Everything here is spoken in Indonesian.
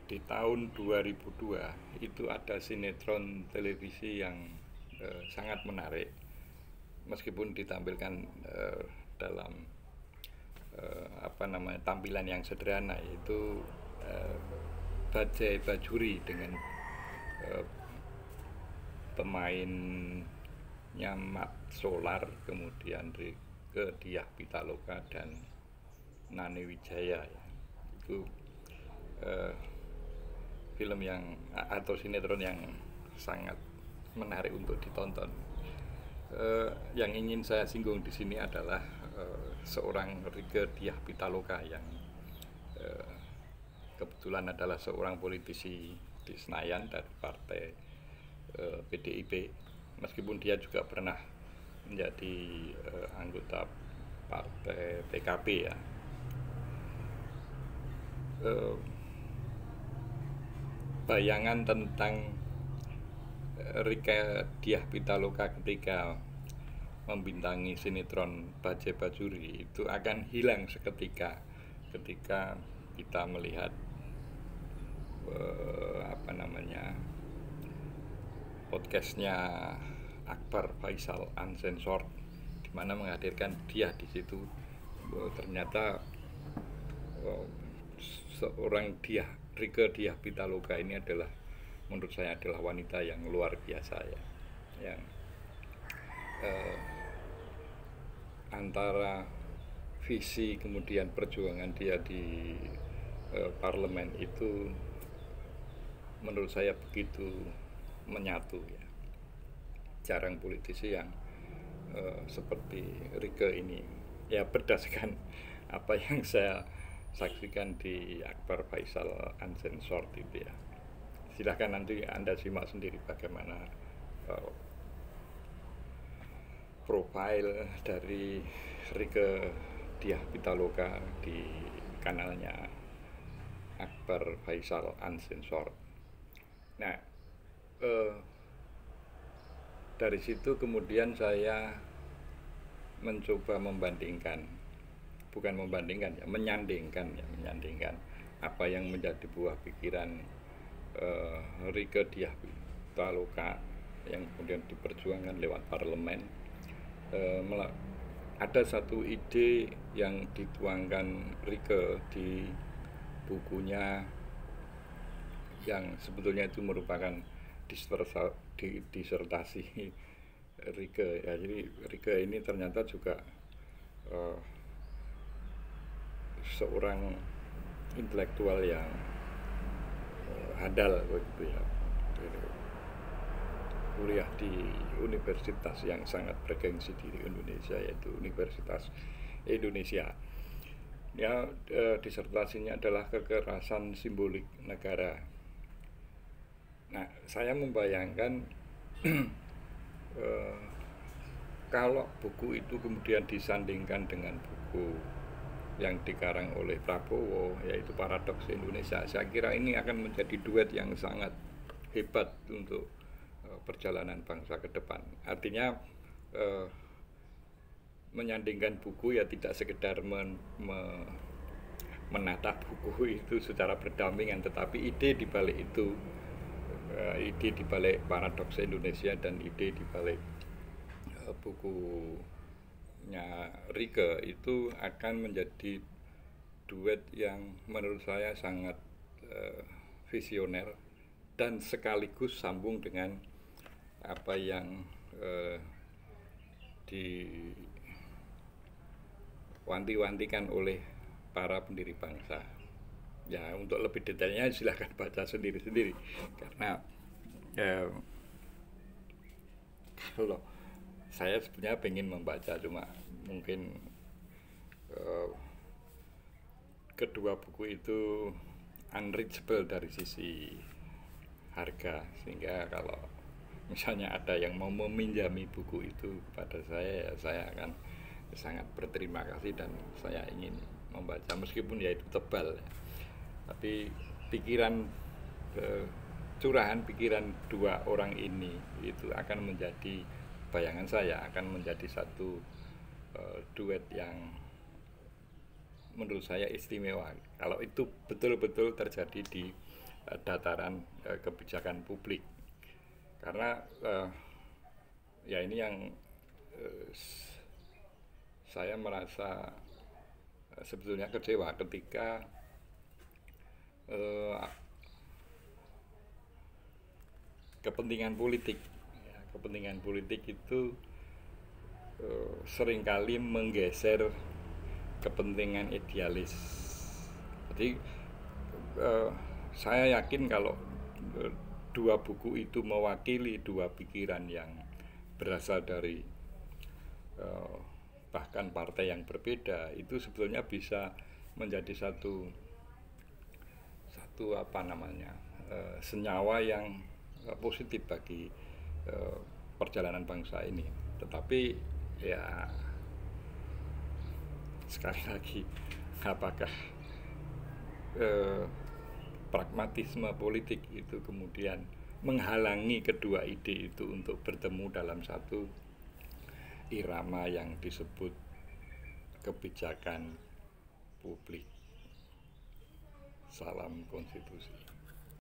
Di tahun 2002 itu ada sinetron televisi yang sangat menarik, meskipun ditampilkan dalam tampilan yang sederhana, yaitu eh, Bajai Bajuri dengan eh, pemainnya Mat Solar, kemudian Rieke Diah Pitaloka dan Nani Wijaya ya. Itu eh, film yang atau sinetron yang sangat menarik untuk ditonton. Yang ingin saya singgung di sini adalah seorang Rieke Diah Pitaloka yang eh, kebetulan adalah seorang politisi di Senayan dari partai PDIP, meskipun dia juga pernah menjadi anggota partai PKB ya. Eh, Bayangan tentang Rieke Diah Pitaloka ketika membintangi sinetron Bajai Bajuri itu akan hilang seketika ketika kita melihat podcastnya Akbar Faisal Uncensored, di mana menghadirkan dia di situ. Ternyata uh, seorang Rieke Diah Pitaloka ini adalah, menurut saya, adalah wanita yang luar biasa ya, yang uh, antara visi kemudian perjuangan dia di parlemen itu menurut saya begitu menyatu ya. Jarang politisi yang seperti Rieke ini ya, berdasarkan apa yang saya saksikan di Akbar Faisal Uncensored itu ya. Silahkan nanti Anda simak sendiri bagaimana uh, profil dari Rieke Diah Pitaloka di kanalnya Akbar Faisal Uncensored. Nah, eh, dari situ kemudian saya mencoba membandingkan, bukan membandingkan ya, menyandingkan apa yang menjadi buah pikiran Rieke Diah Pitaloka yang kemudian diperjuangkan lewat parlemen. Ada satu ide yang dituangkan Rieke di bukunya yang sebetulnya itu merupakan disertasi Rieke ya. Jadi Rieke ini ternyata juga uh, seorang intelektual yang handal begitu ya. Kuliah di universitas yang sangat bergengsi di Indonesia, yaitu Universitas Indonesia. Ya, disertasinya adalah kekerasan simbolik negara. Nah, saya membayangkan kalau buku itu kemudian disandingkan dengan buku yang dikarang oleh Prabowo, yaitu Paradoks Indonesia, saya kira ini akan menjadi duet yang sangat hebat untuk perjalanan bangsa ke depan. Artinya menyandingkan buku ya tidak sekedar menata buku itu secara berdampingan, tetapi ide di balik itu, ide di balik Paradoks Indonesia dan ide di balik bukunya Rieke itu akan menjadi duet yang menurut saya sangat visioner dan sekaligus sambung dengan apa yang diwanti-wantikan oleh para pendiri bangsa. Ya, untuk lebih detailnya silahkan baca sendiri-sendiri, karena kalau saya sebenarnya pengen membaca, cuma mungkin kedua buku itu unreachable dari sisi harga, sehingga kalau misalnya ada yang mau meminjami buku itu kepada saya, ya saya akan sangat berterima kasih dan saya ingin membaca, meskipun ya itu tebal ya. Tapi pikiran curahan pikiran dua orang ini itu akan menjadi, bayangan saya akan menjadi satu duet yang menurut saya istimewa kalau itu betul-betul terjadi di dataran kebijakan publik. Karena ya ini yang saya merasa sebetulnya kecewa ketika kepentingan politik, ya, kepentingan politik itu seringkali menggeser kepentingan idealis. Jadi saya yakin kalau dua buku itu mewakili dua pikiran yang berasal dari bahkan partai yang berbeda, itu sebetulnya bisa menjadi satu apa namanya senyawa yang positif bagi perjalanan bangsa ini. Tetapi ya sekali lagi, apakah pragmatisme politik itu kemudian menghalangi kedua ide itu untuk bertemu dalam satu irama yang disebut kebijakan publik. Salam konstitusi.